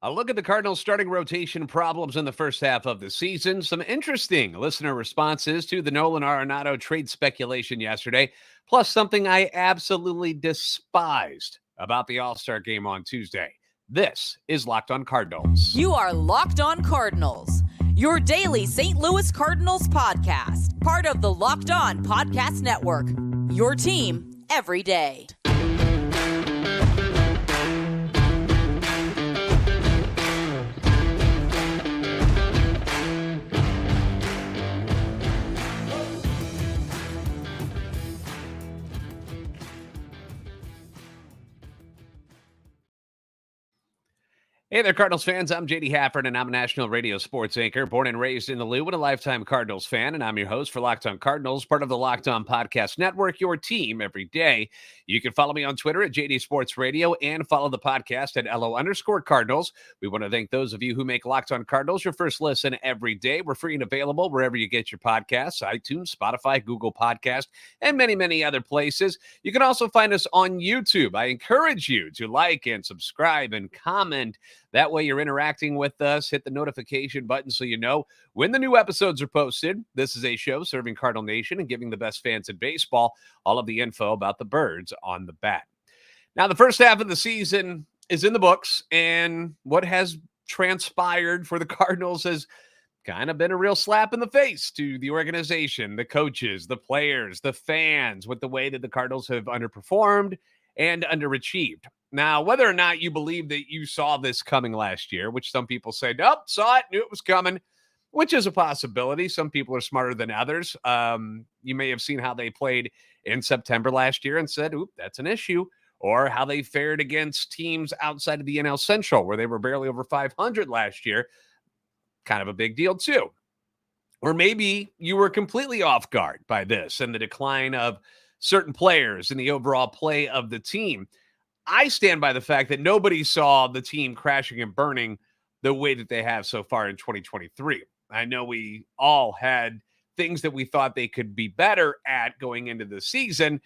A look at the Cardinals' starting rotation problems in the first half of the season. Some interesting listener responses to the Nolan Arenado trade speculation yesterday, plus something I absolutely despised about the All-Star game on Tuesday. This is Locked on Cardinals. You are Locked on Cardinals, your daily St. Louis Cardinals podcast, part of the Locked on Podcast Network, your team every day. Hey there, Cardinals fans. I'm JD Hafford, and I'm a national radio sports anchor, born and raised in the Lou, and a lifetime Cardinals fan. And I'm your host for Locked on Cardinals, part of the Locked on Podcast Network, your team every day. You can follow me on Twitter at JD Sports Radio and follow the podcast at LO_Cardinals. We want to thank those of you who make Locked on Cardinals your first listen every day. We're free and available wherever you get your podcasts, iTunes, Spotify, Google Podcast, and many, many other places. You can also find us on YouTube. I encourage you to like and subscribe and comment. That way you're interacting with us. Hit the notification button so you know when the new episodes are posted. This is a show serving Cardinal Nation and giving the best fans in baseball all of the info about the birds on the bat. Now, the first half of the season is in the books, and what has transpired for the Cardinals has kind of been a real slap in the face to the organization, the coaches, the players, the fans, with the way that the Cardinals have underperformed and underachieved. Now, whether or not you believe that you saw this coming last year, which some people say, nope, saw it, knew it was coming, which is a possibility. Some people are smarter than others. You may have seen how they played in September last year and said, oop, that's an issue. Or how they fared against teams outside of the NL Central, where they were barely over 500 last year. Kind of a big deal, too. Or maybe you were completely off guard by this and the decline of certain players and the overall play of the team. I stand by the fact that nobody saw the team crashing and burning the way that they have so far in 2023. I know we all had things that we thought they could be better at going into the season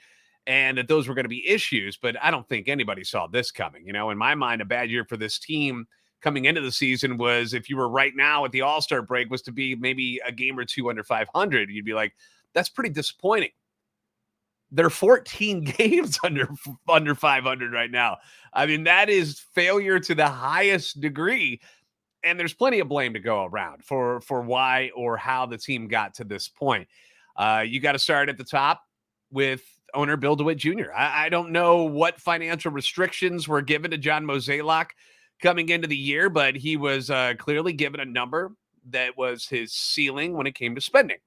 and that those were going to be issues, but I don't think anybody saw this coming. You know, in my mind, a bad year for this team coming into the season was, if you were right now at the All-Star break, was to be maybe a game or two under 500. You'd be like, that's pretty disappointing. They're 14 games under 500 right now. I mean, that is failure to the highest degree. And there's plenty of blame to go around for why or how the team got to this point. You got to start at the top with owner Bill DeWitt Jr. I don't know what financial restrictions were given to John Mozeliak coming into the year, but he was clearly given a number that was his ceiling when it came to spending.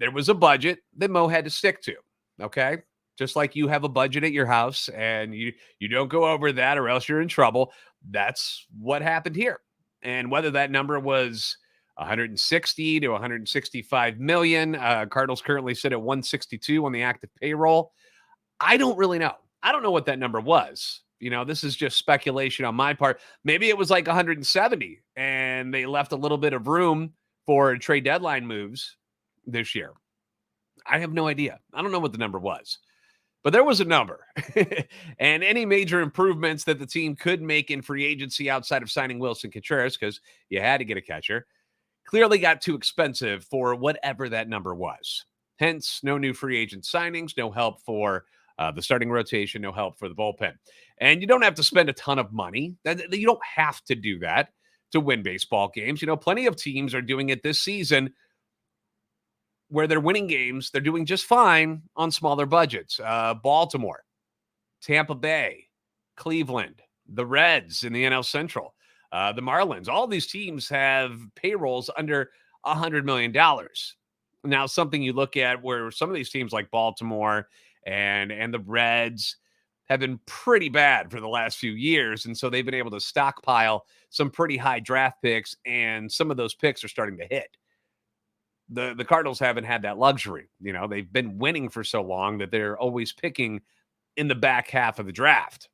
There was a budget that Mo had to stick to, okay? Just like you have a budget at your house and you don't go over that or else you're in trouble. That's what happened here. And whether that number was 160 to 165 million, Cardinals currently sit at 162 on the active payroll. I don't really know. I don't know what that number was. You know, this is just speculation on my part. Maybe it was like 170 and they left a little bit of room for trade deadline moves this year. I have no idea. I don't know what the number was, but there was a number. And any major improvements that the team could make in free agency outside of signing Wilson Contreras, because you had to get a catcher, clearly got too expensive for whatever that number was. Hence, no new free agent signings, no help for the starting rotation, no help for the bullpen. And you don't have to spend a ton of money. You don't have to do that to win baseball games. You know, plenty of teams are doing it this season where they're winning games. They're doing just fine on smaller budgets. Baltimore, Tampa Bay, Cleveland, the Reds in the NL Central, the Marlins. All these teams have payrolls under $100 million. Now, something you look at where some of these teams like Baltimore and the Reds have been pretty bad for the last few years, and so they've been able to stockpile some pretty high draft picks, and some of those picks are starting to hit. The Cardinals haven't had that luxury. You know, they've been winning for so long that they're always picking in the back half of the draft.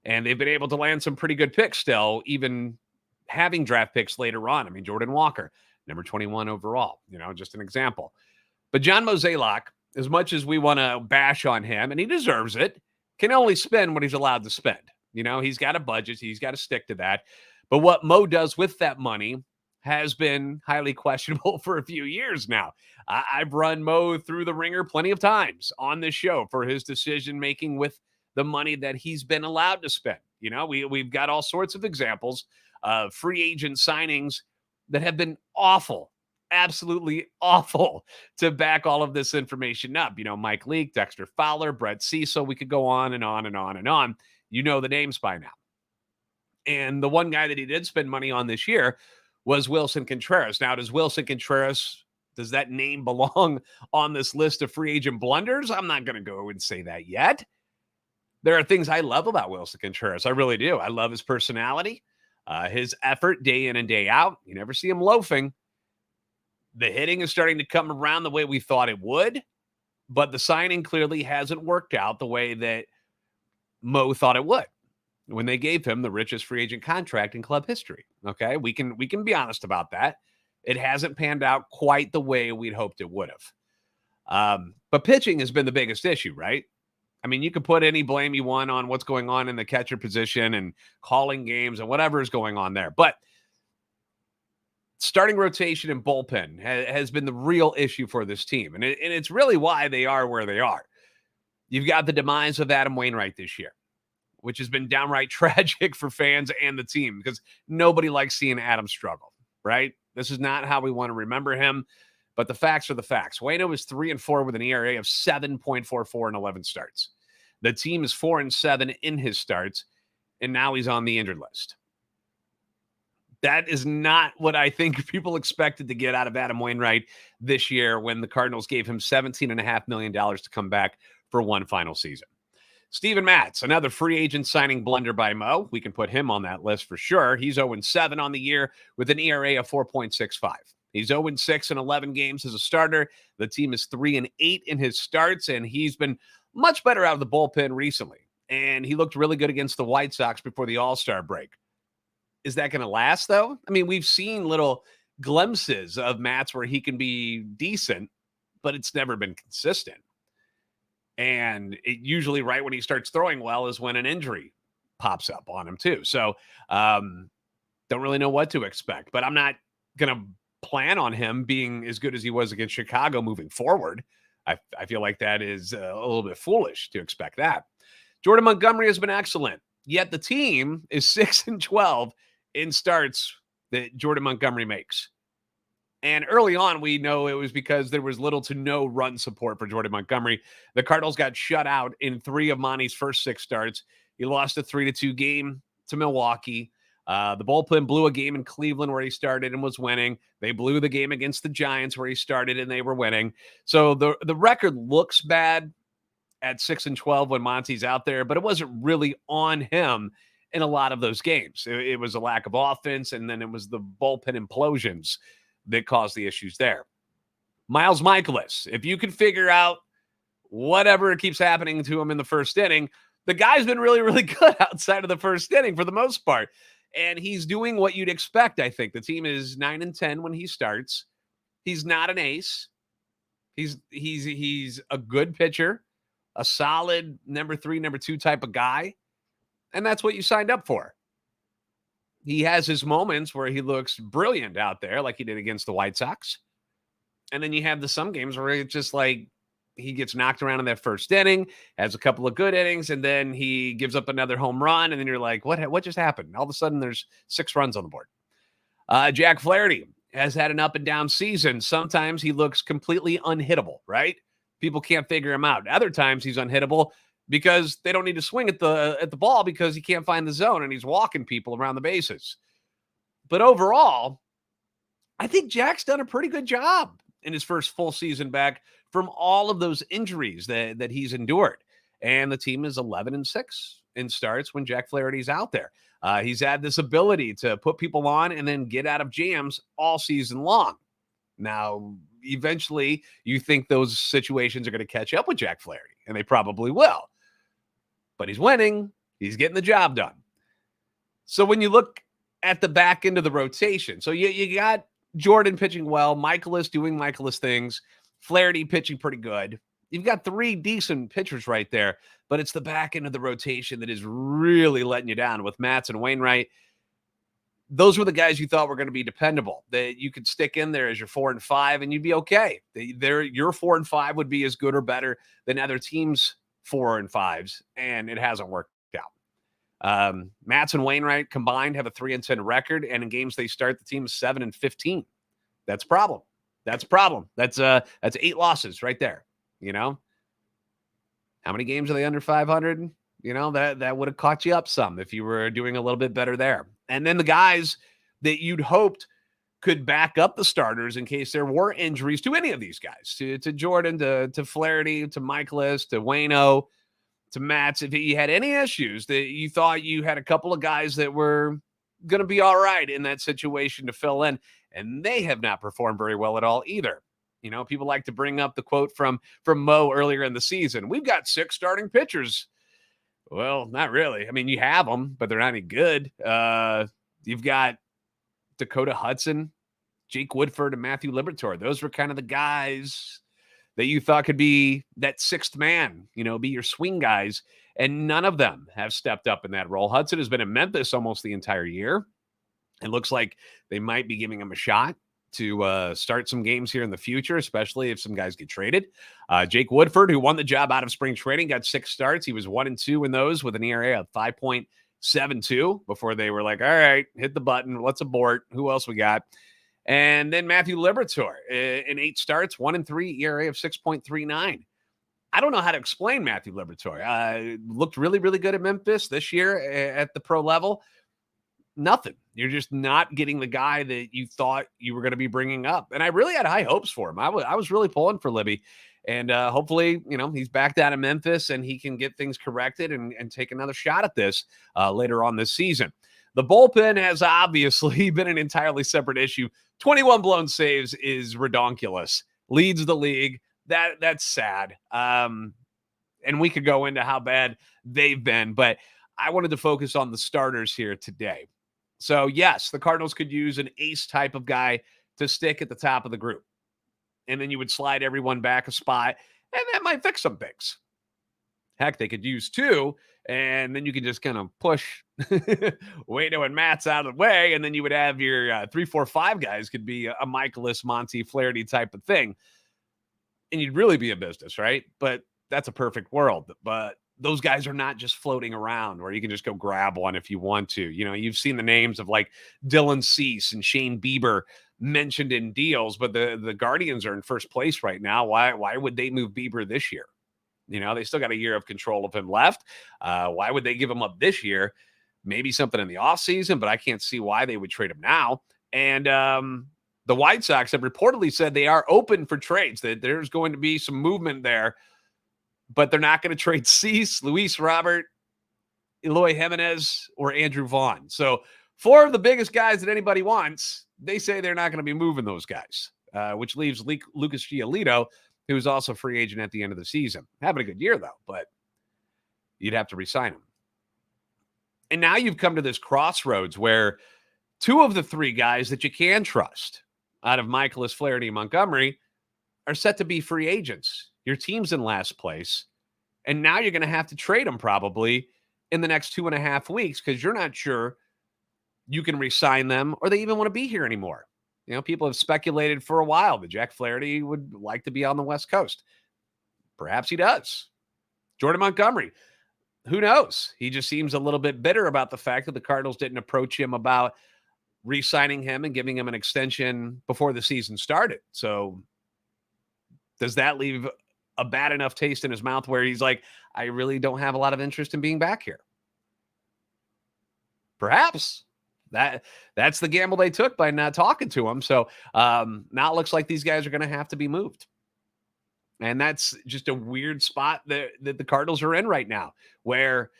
And they've been able to land some pretty good picks still, even having draft picks later on. I mean, Jordan Walker, number 21 overall, you know, just an example. But John Mozeliak, as much as we want to bash on him, and he deserves it, can only spend what he's allowed to spend. He's got a budget. He's got to stick to that. But what Mo does with that money has been highly questionable for a few years now. I've run Mo through the ringer plenty of times on this show for his decision-making with the money that he's been allowed to spend. We've got all sorts of examples of free agent signings that have been awful, absolutely awful, to back all of this information up. Mike Leake, Dexter Fowler, Brett Cecil. We could go on and on and on and on. The names by now. And the one guy that he did spend money on this year was Wilson Contreras. Now, does that name belong on this list of free agent blunders? I'm not going to go and say that yet. There are things I love about Wilson Contreras. I really do. I love his personality, his effort day in and day out. You never see him loafing. The hitting is starting to come around the way we thought it would, but the signing clearly hasn't worked out the way that Mo thought it would when they gave him the richest free agent contract in club history. Okay, we can be honest about that. It hasn't panned out quite the way we'd hoped it would have. But pitching has been the biggest issue, right? I mean, you can put any blame you want on what's going on in the catcher position and calling games and whatever is going on there. But starting rotation and bullpen has been the real issue for this team. And it's really why they are where they are. You've got the demise of Adam Wainwright this year, which has been downright tragic for fans and the team because nobody likes seeing Adam struggle, right? This is not how we want to remember him, but the facts are the facts. Waino is 3-4 with an ERA of 7.44 in 11 starts. The team is 4-7 in his starts, and now he's on the injured list. That is not what I think people expected to get out of Adam Wainwright this year when the Cardinals gave him $17.5 million to come back for one final season. Steven Matz, another free agent signing blunder by Mo. We can put him on that list for sure. He's 0-7 on the year with an ERA of 4.65. He's 0-6 in 11 games as a starter. The team is 3-8 in his starts, and he's been much better out of the bullpen recently. And he looked really good against the White Sox before the All-Star break. Is that going to last, though? I mean, we've seen little glimpses of Matz where he can be decent, but it's never been consistent. And it usually right when he starts throwing well is when an injury pops up on him too. So don't really know what to expect, but I'm not going to plan on him being as good as he was against Chicago moving forward. I feel like that is a little bit foolish to expect that. Jordan Montgomery has been excellent, yet the team is 6-12 in starts that Jordan Montgomery makes. And early on, we know it was because there was little to no run support for Jordan Montgomery. The Cardinals got shut out in 3 of Monty's first 6 starts. He lost a 3-2 game to Milwaukee. The bullpen blew a game in Cleveland where he started and was winning. They blew the game against the Giants where he started and they were winning. So the record looks bad at 6-12 when Monty's out there, but it wasn't really on him in a lot of those games. It was a lack of offense, and then it was the bullpen implosions that caused the issues there. Miles Mikolas, if you can figure out whatever keeps happening to him in the first inning, the guy's been really, really good outside of the first inning for the most part. And he's doing what you'd expect, I think. The team is 9-10 when he starts. He's not an ace. He's a good pitcher, a solid number 3, number 2 type of guy. And that's what you signed up for. He has his moments where he looks brilliant out there, like he did against the White Sox. And then you have some games where it's just like he gets knocked around in that first inning, has a couple of good innings, and then he gives up another home run. And then you're like, what just happened? All of a sudden, there's 6 runs on the board. Jack Flaherty has had an up and down season. Sometimes he looks completely unhittable, right? People can't figure him out. Other times he's unhittable because they don't need to swing at the ball because he can't find the zone and he's walking people around the bases. But overall, I think Jack's done a pretty good job in his first full season back from all of those injuries that he's endured. And the team is 11-6 in starts when Jack Flaherty's out there. He's had this ability to put people on and then get out of jams all season long. Now, eventually, you think those situations are going to catch up with Jack Flaherty, and they probably will. But he's winning. He's getting the job done. So when you look at the back end of the rotation, so you got Jordan pitching well, Mikolas doing Mikolas things, Flaherty pitching pretty good. You've got 3 decent pitchers right there, but it's the back end of the rotation that is really letting you down with Matz and Wainwright. Those were the guys you thought were going to be dependable, that you could stick in there as your 4 and 5 and you'd be okay. Your 4 and 5 would be as good or better than other teams' 4 and 5s, and it hasn't worked out. Matz and Wainwright combined have a 3-10 record, and in games they start, the team is 7 and 15. That's a problem. That's 8 losses right there. How many games are they under 500? That would have caught you up some if you were doing a little bit better there. And then the guys that you'd hoped could back up the starters in case there were injuries to any of these guys, to Jordan, to Flaherty, to Michaelis, to Waino, to Matz. If you had any issues that you thought you had a couple of guys that were going to be all right in that situation to fill in, and they have not performed very well at all either. People like to bring up the quote from Mo earlier in the season. We've got 6 starting pitchers. Well, not really. I mean, you have them, but they're not any good. You've got Dakota Hudson, Jake Woodford, and Matthew Liberatore. Those were kind of the guys that you thought could be that 6th man, be your swing guys. And none of them have stepped up in that role. Hudson has been in Memphis almost the entire year. It looks like they might be giving him a shot to start some games here in the future, especially if some guys get traded. Jake Woodford, who won the job out of spring training, got 6 starts. He was 1-2 in those with an ERA of 5.72 before they were like, all right, hit the button. Let's abort. Who else we got? And then Matthew Liberatore in 8 starts, 1-3, ERA of 6.39. I don't know how to explain Matthew Liberatore. Looked really, really good at Memphis this year at the pro level. Nothing. You're just not getting the guy that you thought you were going to be bringing up. And I really had high hopes for him. I was really pulling for Libby. And hopefully, he's back down in Memphis and he can get things corrected and take another shot at this later on this season. The bullpen has obviously been an entirely separate issue. 21 blown saves is redonkulous. Leads the league. That's sad. And we could go into how bad they've been, but I wanted to focus on the starters here today. So, yes, the Cardinals could use an ace type of guy to stick at the top of the group. And then you would slide everyone back a spot, and that might fix some things. Heck, they could use 2, and then you could just kind of push Waino and Matz out of the way, and then you would have your 3, 4, 5 guys could be a Michaelis, Monty, Flaherty type of thing. And you'd really be a business, right? But that's a perfect world. But those guys are not just floating around where you can just go grab one if you want to. You've seen the names of like Dylan Cease and Shane Bieber mentioned in deals, but the Guardians are in first place right now. Why would they move Bieber this year? They still got a year of control of him left. Why would they give him up this year? Maybe something in the offseason, but I can't see why they would trade him now. And the White Sox have reportedly said they are open for trades, that there's going to be some movement there. But they're not going to trade Cease, Luis Robert, Eloy Jimenez, or Andrew Vaughn. So 4 of the biggest guys that anybody wants, they say they're not going to be moving those guys, which leaves Lucas Giolito, who's also a free agent at the end of the season. Having a good year, though, but you'd have to re-sign him. And now you've come to this crossroads where 2 of the 3 guys that you can trust out of Michaelis, Flaherty, and Montgomery are set to be free agents. Your team's in last place, and now you're going to have to trade them probably in the next 2.5 weeks because you're not sure you can re-sign them or they even want to be here anymore. People have speculated for a while that Jack Flaherty would like to be on the West Coast. Perhaps he does. Jordan Montgomery, who knows? He just seems a little bit bitter about the fact that the Cardinals didn't approach him about re-signing him and giving him an extension before the season started. So does that leave a bad enough taste in his mouth where he's like, I really don't have a lot of interest in being back here? Perhaps. That's the gamble they took by not talking to him. So now it looks like these guys are going to have to be moved. And that's just a weird spot that the Cardinals are in right now, where,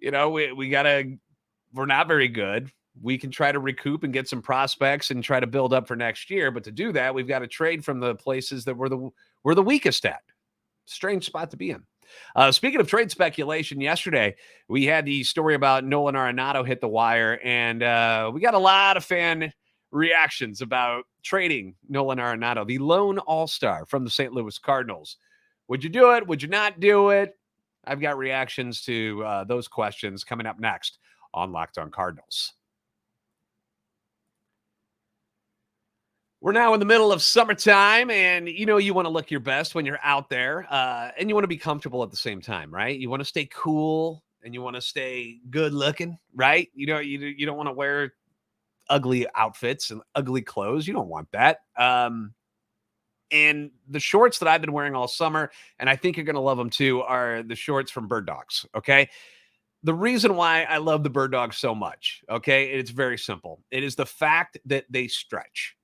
we're not very good. We can try to recoup and get some prospects and try to build up for next year. But to do that, we've got to trade from the places that we're the weakest at. Strange spot to be in. Speaking of trade speculation, yesterday we had the story about Nolan Arenado hit the wire, and we got a lot of fan reactions about trading Nolan Arenado, the lone all-star from the St. Louis Cardinals, Would you do it? Would you not do it? I've got reactions to those questions coming up next on Locked On Cardinals. We're now in the middle of summertime, and you want to look your best when you're out there, and you want to be comfortable at the same time, right? You want to stay cool and you want to stay good looking, right? You don't want to wear ugly outfits and ugly clothes. You don't want that. And the shorts that I've been wearing all summer, and I think you're going to love them too, are the shorts from Bird Dogs. Okay. The reason why I love the Bird Dogs so much, okay, it's very simple. It is the fact that they stretch.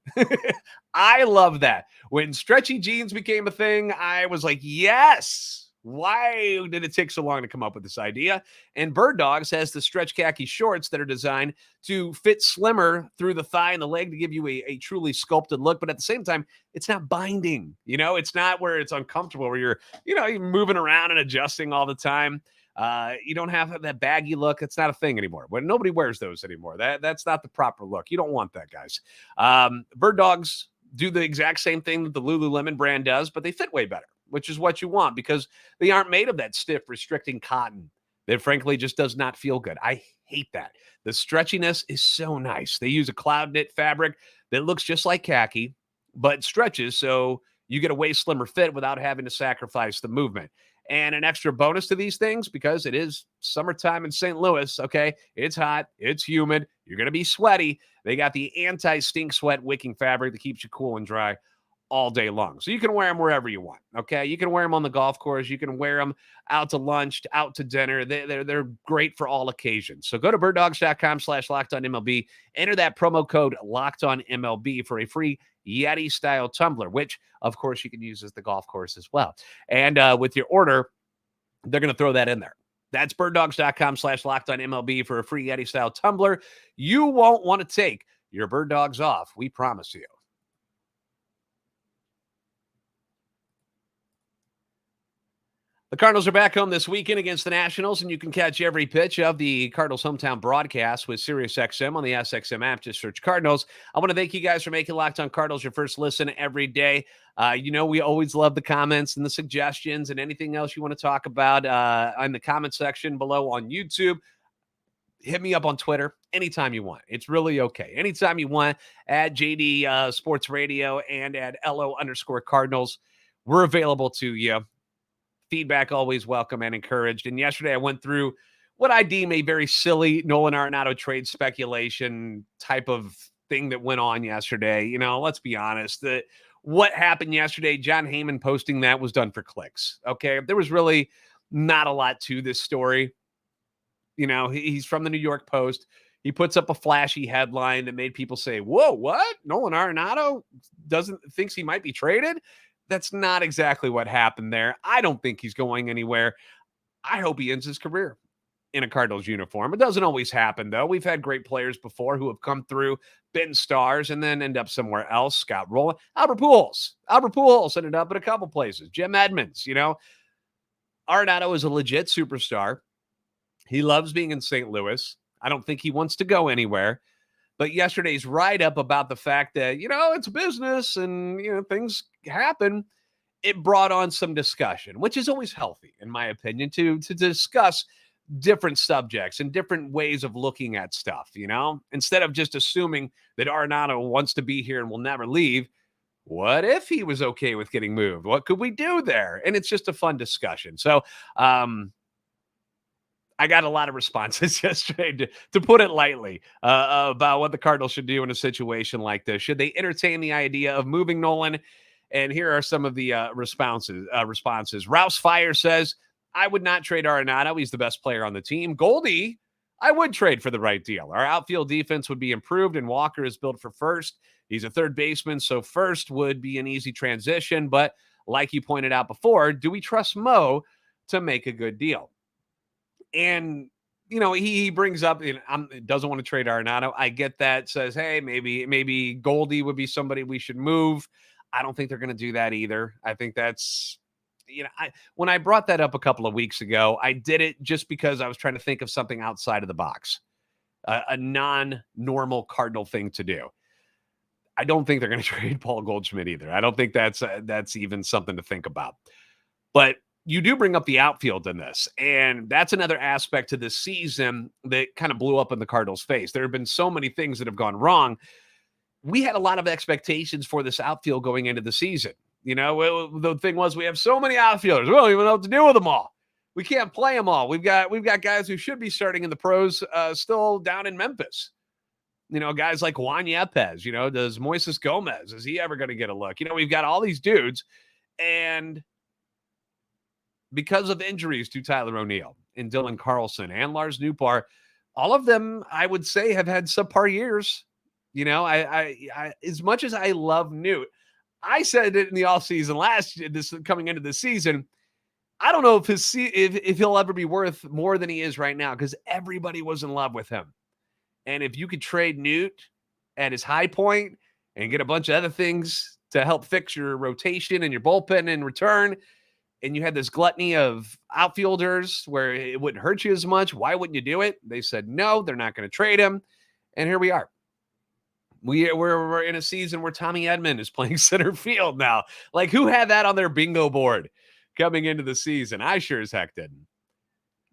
I love that. When stretchy jeans became a thing, I was like, yes. Why did it take so long to come up with this idea? And Bird Dogs has the stretch khaki shorts that are designed to fit slimmer through the thigh and the leg to give you a truly sculpted look. But at the same time, it's not binding. It's not where it's uncomfortable, where you're moving around and adjusting all the time. You don't have that baggy look. It's not a thing anymore. When nobody wears those anymore. That's not the proper look. You don't want that, guys. Bird Dogs do the exact same thing that the Lululemon brand does, but they fit way better, which is what you want because they aren't made of that stiff, restricting cotton that frankly just does not feel good. I hate that. The stretchiness is so nice. They use a cloud knit fabric that looks just like khaki, but stretches so you get a way slimmer fit without having to sacrifice the movement. And an extra bonus to these things, because it is summertime in St. Louis, okay? It's hot, it's humid, you're going to be sweaty. They got the anti-stink sweat wicking fabric that keeps you cool and dry all day long. So you can wear them wherever you want, okay? You can wear them on the golf course. You can wear them out to lunch, out to dinner. They're great for all occasions. So go to birddogs.com/LockedOnMLB. Enter that promo code LockedOnMLB for a free Yeti-style tumbler, which, of course, you can use as the golf course as well. And with your order, they're going to throw that in there. That's birddogs.com/LockedOnMLB for a free Yeti-style tumbler. You won't want to take your Bird Dogs off. We promise you. The Cardinals are back home this weekend against the Nationals, and you can catch every pitch of the Cardinals hometown broadcast with SiriusXM on the SXM app. Just search Cardinals. I want to thank you guys for making Locked On Cardinals your first listen every day. We always love the comments and the suggestions and anything else you want to talk about in the comment section below on YouTube. Hit me up on Twitter anytime you want. It's really okay. Anytime you want, at JD Sports Radio and at LO_Cardinals. We're available to you. Feedback always welcome and encouraged. And yesterday I went through what I deem a very silly Nolan Arenado trade speculation type of thing that went on yesterday. Let's be honest. What happened yesterday, John Heyman posting that was done for clicks. Okay. There was really not a lot to this story. He's from the New York Post. He puts up a flashy headline that made people say, whoa, what? Nolan Arenado thinks he might be traded? That's not exactly what happened there. I don't think he's going anywhere. I hope he ends his career in a Cardinals uniform. It doesn't always happen, though. We've had great players before who have come through, been stars, and then end up somewhere else. Scott Rowland, Albert Pujols ended up at a couple places. Jim Edmonds, Arenado is a legit superstar. He loves being in St. Louis. I don't think he wants to go anywhere. But yesterday's write-up about the fact that, it's business and, things happen, it brought on some discussion, which is always healthy, in my opinion, to discuss different subjects and different ways of looking at stuff, instead of just assuming that Arenado wants to be here and will never leave. What if he was okay with getting moved? What could we do there? And it's just a fun discussion. So, I got a lot of responses yesterday, to put it lightly, about what the Cardinals should do in a situation like this. Should they entertain the idea of moving Nolan? And here are some of the responses. Rouse Fire says, I would not trade Arenado. He's the best player on the team. Goldie, I would trade for the right deal. Our outfield defense would be improved, and Walker is built for first. He's a third baseman, so first would be an easy transition. But like you pointed out before, do we trust Mo to make a good deal? And, he brings up, doesn't want to trade Arenado. I get that. Says, hey, maybe Goldie would be somebody we should move. I don't think they're going to do that either. I think that's, when I brought that up a couple of weeks ago, I did it just because I was trying to think of something outside of the box, a non-normal Cardinal thing to do. I don't think they're going to trade Paul Goldschmidt either. I don't think that's even something to think about. But you do bring up the outfield in this, and that's another aspect to this season that kind of blew up in the Cardinals' face. There have been so many things that have gone wrong. We had a lot of expectations for this outfield going into the season. The thing was, we have so many outfielders. We don't even know what to do with them all. We can't play them all. We've got guys who should be starting in the pros still down in Memphis. Guys like Juan Yepes. Does Moises Gomez, is he ever going to get a look? We've got all these dudes, and because of injuries to Tyler O'Neill and Dylan Carlson and Lars Nootbaar, all of them, I would say, have had subpar years. I as much as I love Newt, I said it in the offseason last year, coming into the season, I don't know if he'll ever be worth more than he is right now, because everybody was in love with him. And if you could trade Newt at his high point and get a bunch of other things to help fix your rotation and your bullpen in return, and you had this gluttony of outfielders where it wouldn't hurt you as much, why wouldn't you do it? They said no, they're not going to trade him. And here we are. We're in a season where Tommy Edman is playing center field now. Like, who had that on their bingo board coming into the season? I sure as heck didn't.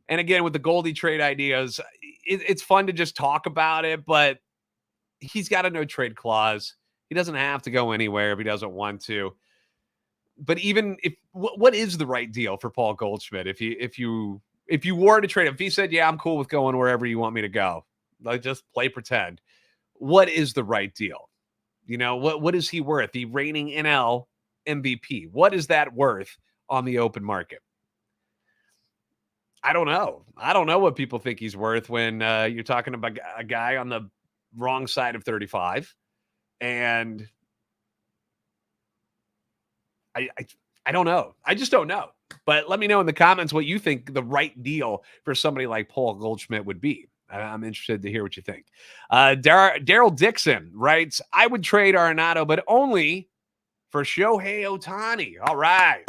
And again, with the Goldie trade ideas, it's fun to just talk about it, but he's got a no trade clause. He doesn't have to go anywhere if he doesn't want to. But even if, what is the right deal for Paul Goldschmidt? If you were to trade him, if he said, yeah, I'm cool with going wherever you want me to go, like, just play pretend. What is the right deal? What is he worth? The reigning NL MVP. What is that worth on the open market? I don't know. I don't know what people think he's worth when you're talking about a guy on the wrong side of 35. And I don't know. I just don't know. But let me know in the comments what you think the right deal for somebody like Paul Goldschmidt would be. I'm interested to hear what you think. Daryl Dixon writes, I would trade Arenado, but only for Shohei Ohtani. All right.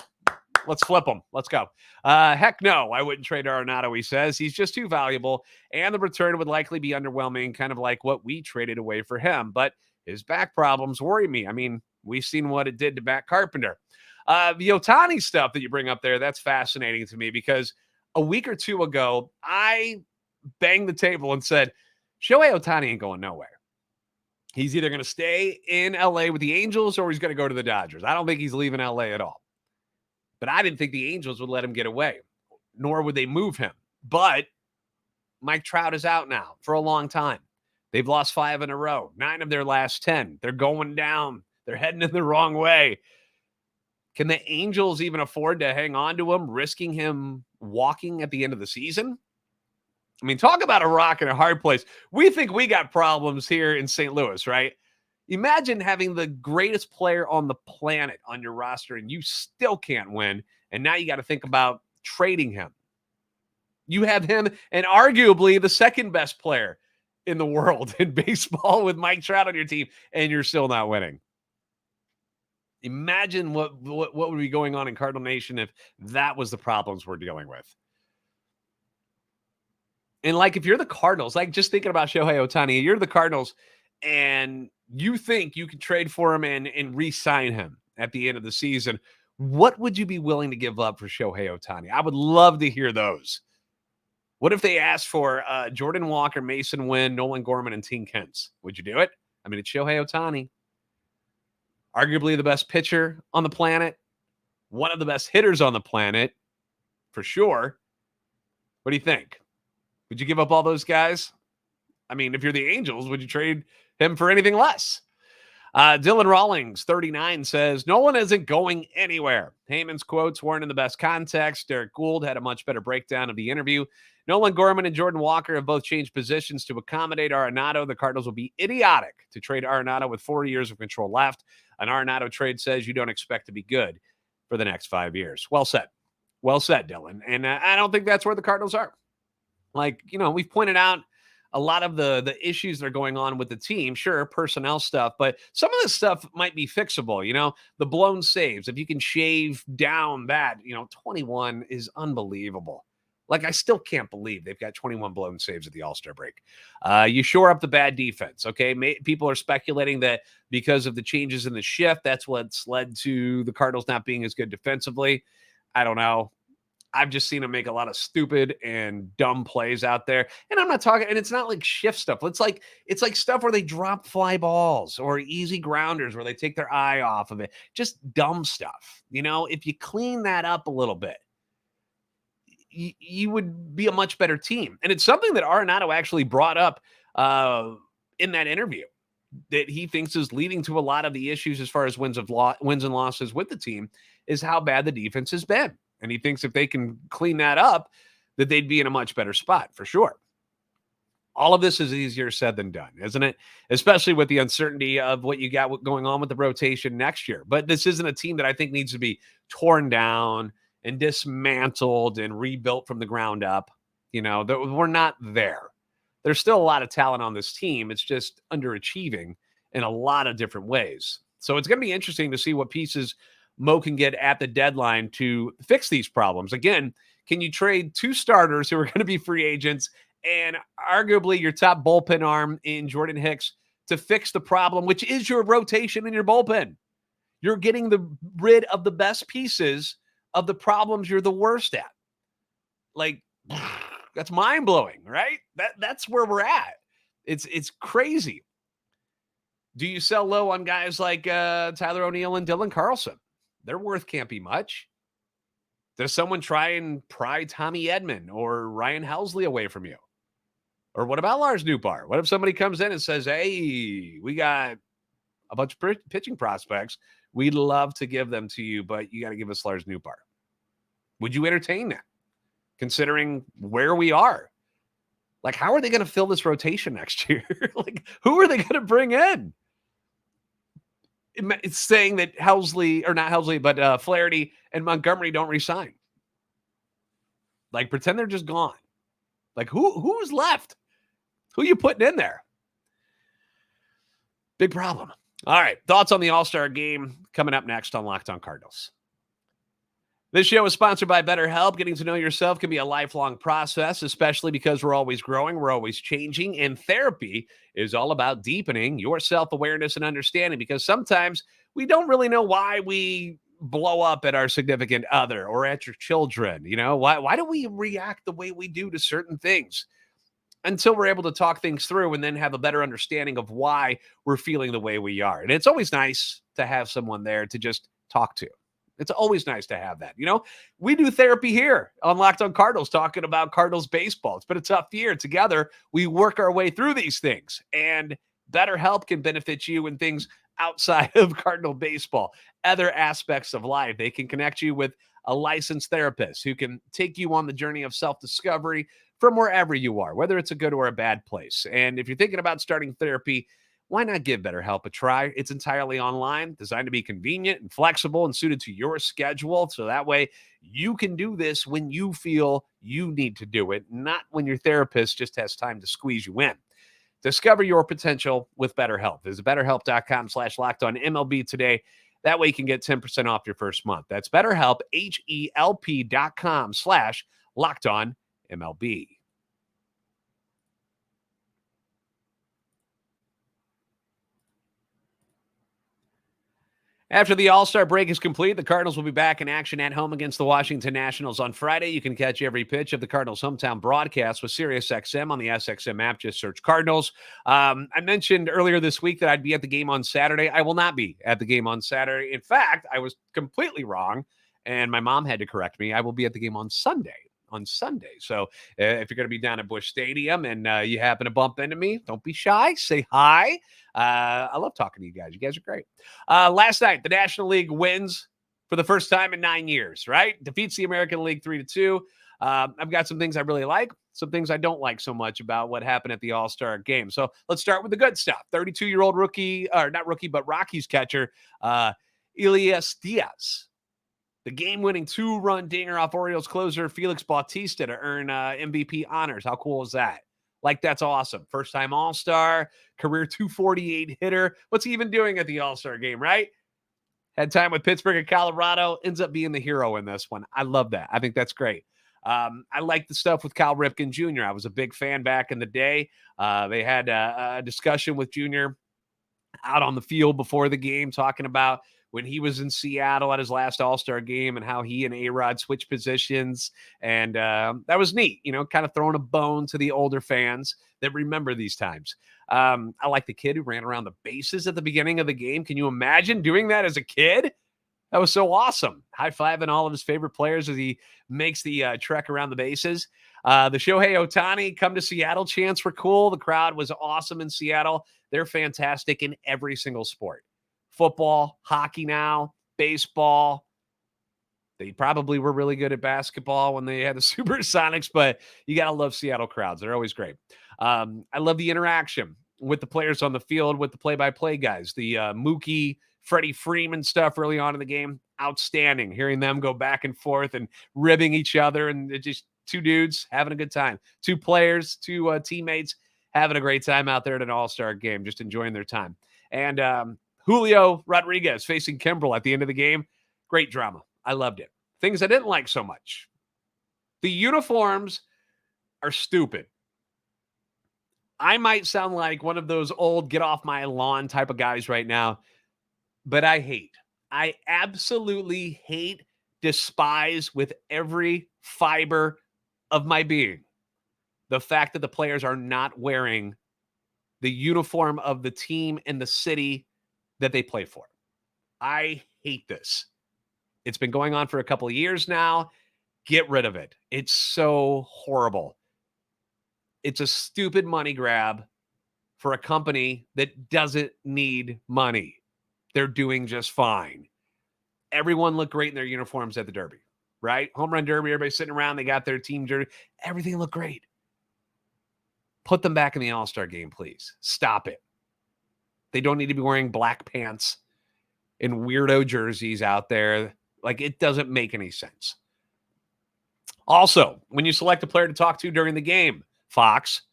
Let's flip him. Let's go. Heck no, I wouldn't trade Arenado, he says. He's just too valuable, and the return would likely be underwhelming, kind of like what we traded away for him. But his back problems worry me. I mean, we've seen what it did to Matt Carpenter. The Ohtani stuff that you bring up there, that's fascinating to me, because a week or two ago, I banged the table and said, Shohei Ohtani ain't going nowhere. He's either going to stay in LA with the Angels or he's going to go to the Dodgers. I don't think he's leaving LA at all. But I didn't think the Angels would let him get away, nor would they move him. But Mike Trout is out now for a long time. They've lost 5 in a row, 9 of their last 10. They're going down. They're heading in the wrong way. Can the Angels even afford to hang on to him, risking him walking at the end of the season? I mean, talk about a rock and a hard place. We think we got problems here in St. Louis, right? Imagine having the greatest player on the planet on your roster and you still can't win. And now you got to think about trading him. You have him and arguably the second best player in the world in baseball with Mike Trout on your team, and you're still not winning. Imagine what would be going on in Cardinal Nation if that was the problems we're dealing with. And like, if you're the Cardinals, like, just thinking about Shohei Ohtani, you're the Cardinals and you think you can trade for him and re-sign him at the end of the season, what would you be willing to give up for Shohei Ohtani? I would love to hear those. What if they asked for Jordan Walker, Mason Wynn, Nolan Gorman, and Tink Hence? Would you do it? I mean, it's Shohei Ohtani. Arguably the best pitcher on the planet. One of the best hitters on the planet, for sure. What do you think? Would you give up all those guys? I mean, if you're the Angels, would you trade him for anything less? Dylan Rawlings, 39, says, Nolan isn't going anywhere. Heyman's quotes weren't in the best context. Derek Gould had a much better breakdown of the interview. Nolan Gorman and Jordan Walker have both changed positions to accommodate Arenado. The Cardinals will be idiotic to trade Arenado with 4 years of control left. An Arenado trade says you don't expect to be good for the next 5 years. Well said. Well said, Dylan. And I don't think that's where the Cardinals are. Like, we've pointed out a lot of the issues that are going on with the team. Sure, personnel stuff, but some of this stuff might be fixable. The blown saves, if you can shave down that, 21 is unbelievable. Like, I still can't believe they've got 21 blown saves at the All-Star break. You shore up the bad defense, okay? People are speculating that because of the changes in the shift, that's what's led to the Cardinals not being as good defensively. I don't know. I've just seen him make a lot of stupid and dumb plays out there. And I'm not talking, and it's not like shift stuff. It's like stuff where they drop fly balls or easy grounders where they take their eye off of it. Just dumb stuff. If you clean that up a little bit, you would be a much better team. And it's something that Arenado actually brought up in that interview that he thinks is leading to a lot of the issues as far as wins and losses with the team is how bad the defense has been. And he thinks if they can clean that up, that they'd be in a much better spot for sure. All of this is easier said than done, isn't it? Especially with the uncertainty of what you got going on with the rotation next year. But this isn't a team that I think needs to be torn down and dismantled and rebuilt from the ground up. We're not there. There's still a lot of talent on this team. It's just underachieving in a lot of different ways. So it's going to be interesting to see what pieces Mo can get at the deadline to fix these problems. Again, can you trade 2 starters who are going to be free agents and arguably your top bullpen arm in Jordan Hicks to fix the problem, which is your rotation in your bullpen? You're getting rid of the best pieces of the problems you're the worst at. Like, that's mind-blowing, right? That's where we're at. It's crazy. Do you sell low on guys like Tyler O'Neill and Dylan Carlson? Their worth can't be much. Does someone try and pry Tommy Edman or Ryan Helsley away from you? Or what about Lars Nootbaar? What if somebody comes in and says, hey, we got a bunch of pitching prospects. We'd love to give them to you, but you got to give us Lars Nootbaar. Would you entertain that, considering where we are? Like, how are they going to fill this rotation next year? Like, who are they going to bring in? It's saying that Flaherty and Montgomery don't resign. Like, pretend they're just gone. Like, who's left? Who you putting in there? Big problem. All right, thoughts on the All-Star game coming up next on Locked On Cardinals. This show is sponsored by BetterHelp. Getting to know yourself can be a lifelong process, especially because we're always growing, we're always changing, and therapy is all about deepening your self-awareness and understanding, because sometimes we don't really know why we blow up at our significant other or at your children. Why do we react the way we do to certain things? Until we're able to talk things through and then have a better understanding of why we're feeling the way we are. And it's always nice to have someone there to just talk to. It's always nice to have that. We do therapy here on Locked On Cardinals, talking about Cardinals baseball. It's been a tough year. Together, we work our way through these things. And BetterHelp can benefit you in things outside of Cardinal baseball, other aspects of life. They can connect you with a licensed therapist who can take you on the journey of self-discovery from wherever you are, whether it's a good or a bad place. And if you're thinking about starting therapy, why not give BetterHelp a try? It's entirely online, designed to be convenient and flexible and suited to your schedule. So that way you can do this when you feel you need to do it, not when your therapist just has time to squeeze you in. Discover your potential with BetterHelp. Visit BetterHelp.com/LockedOnMLB today. That way you can get 10% off your first month. That's BetterHelp, HELP.com/LockedOnMLB. After the All-Star break is complete, the Cardinals will be back in action at home against the Washington Nationals on Friday. You can catch every pitch of the Cardinals' hometown broadcast with SiriusXM on the SXM app. Just search Cardinals. I mentioned earlier this week that I'd be at the game on Saturday. I will not be at the game on Saturday. In fact, I was completely wrong, and my mom had to correct me. I will be at the game on Sunday. So if you're going to be down at Busch Stadium and you happen to bump into me, don't be shy. Say hi. I love talking to you guys. You guys are great. Last night, the National League wins for the first time in 9 years, right? Defeats the American League 3-2. I've got some things I really like, some things I don't like so much about what happened at the All-Star game. So let's start with the good stuff. 32-year-old Rockies catcher, Elias Diaz. The game-winning 2-run dinger off Orioles closer Felix Bautista to earn MVP honors. How cool is that? Like, that's awesome. First-time All-Star, career 248 hitter. What's he even doing at the All-Star game, right? Had time with Pittsburgh and Colorado. Ends up being the hero in this one. I love that. I think that's great. I like the stuff with Cal Ripken Jr. I was a big fan back in the day. They had a discussion with Jr. out on the field before the game talking about when he was in Seattle at his last All-Star game and how he and A-Rod switched positions. And that was neat, kind of throwing a bone to the older fans that remember these times. I like the kid who ran around the bases at the beginning of the game. Can you imagine doing that as a kid? That was so awesome. High-fiving all of his favorite players as he makes the trek around the bases. The Shohei Ohtani come to Seattle chants were cool. The crowd was awesome in Seattle. They're fantastic in every single sport. Football, hockey now, baseball. They probably were really good at basketball when they had the Supersonics, but you got to love Seattle crowds. They're always great. I love the interaction with the players on the field, with the play-by-play guys. The Mookie, Freddie Freeman stuff early on in the game, outstanding. Hearing them go back and forth and ribbing each other, and just two dudes having a good time. Two players, two teammates having a great time out there at an all-star game, just enjoying their time. And Julio Rodriguez facing Kimbrel at the end of the game. Great drama. I loved it. Things I didn't like so much. The uniforms are stupid. I might sound like one of those old get off my lawn type of guys right now, but I absolutely hate, despise with every fiber of my being the fact that the players are not wearing the uniform of the team and the city that they play for. I hate this. It's been going on for a couple of years now. Get rid of it. It's so horrible. It's a stupid money grab for a company that doesn't need money. They're doing just fine. Everyone looked great in their uniforms at the Derby, right? Home run Derby, everybody sitting around. They got their team jersey. Everything looked great. Put them back in the All-Star game, please. Stop it. They don't need to be wearing black pants and weirdo jerseys out there. Like, it doesn't make any sense. Also, when you select a player to talk to during the game, Fox,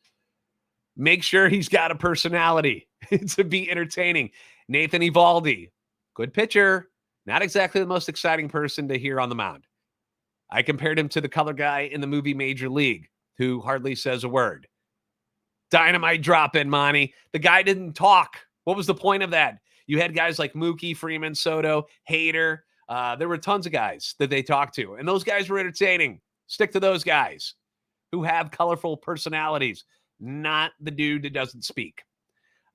make sure he's got a personality to be entertaining. Nathan Eovaldi, good pitcher, not exactly the most exciting person to hear on the mound. I compared him to the color guy in the movie Major League, who hardly says a word. Dynamite drop in, Monty. The guy didn't talk. What was the point of that? You had guys like Mookie, Freeman, Soto, Hader. There were tons of guys that they talked to, and those guys were entertaining. Stick to those guys who have colorful personalities, not the dude that doesn't speak.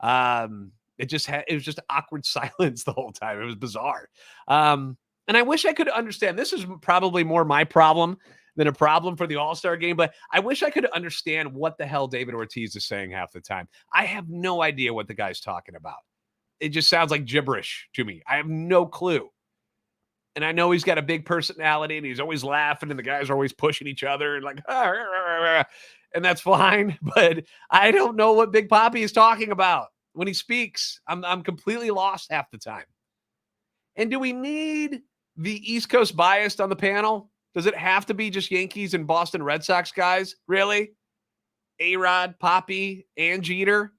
It was just awkward silence the whole time. It was bizarre. And I wish I could understand. This is probably more my problem than a problem for the All-Star game, but I wish I could understand what the hell David Ortiz is saying half the time. I have no idea what the guy's talking about. It just sounds like gibberish to me. I have no clue. And I know he's got a big personality and he's always laughing and the guys are always pushing each other and like, and that's fine. But I don't know what Big Papi is talking about when he speaks. I'm completely lost half the time. And do we need the East Coast bias on the panel? Does it have to be just Yankees and Boston Red Sox guys? Really? A-Rod, Papi, and Jeter?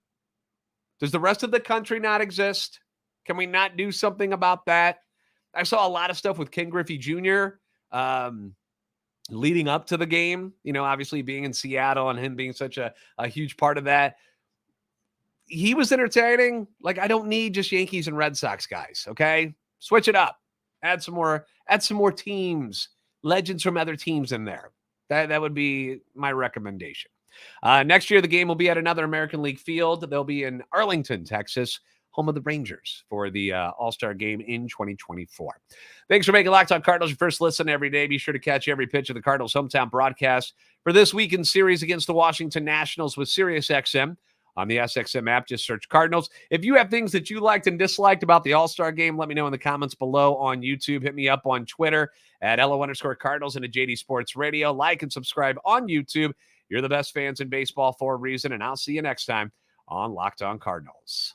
Does the rest of the country not exist? Can we not do something about that? I saw a lot of stuff with Ken Griffey Jr. Leading up to the game, obviously being in Seattle and him being such a huge part of that. He was entertaining. Like, I don't need just Yankees and Red Sox guys, okay? Switch it up. Add some more teams, legends from other teams in there. That would be my recommendation. Next year, the game will be at another American League field. They'll be in Arlington, Texas, home of the Rangers, for the All-Star game in 2024. Thanks for making Locked On Cardinals your first listen every day. Be sure to catch every pitch of the Cardinals' hometown broadcast for this weekend series against the Washington Nationals with SiriusXM. On the SXM app, just search Cardinals. If you have things that you liked and disliked about the All-Star game, let me know in the comments below on YouTube. Hit me up on Twitter at @LO_Cardinals and at JD Sports Radio. Like and subscribe on YouTube. You're the best fans in baseball for a reason, and I'll see you next time on Locked On Cardinals.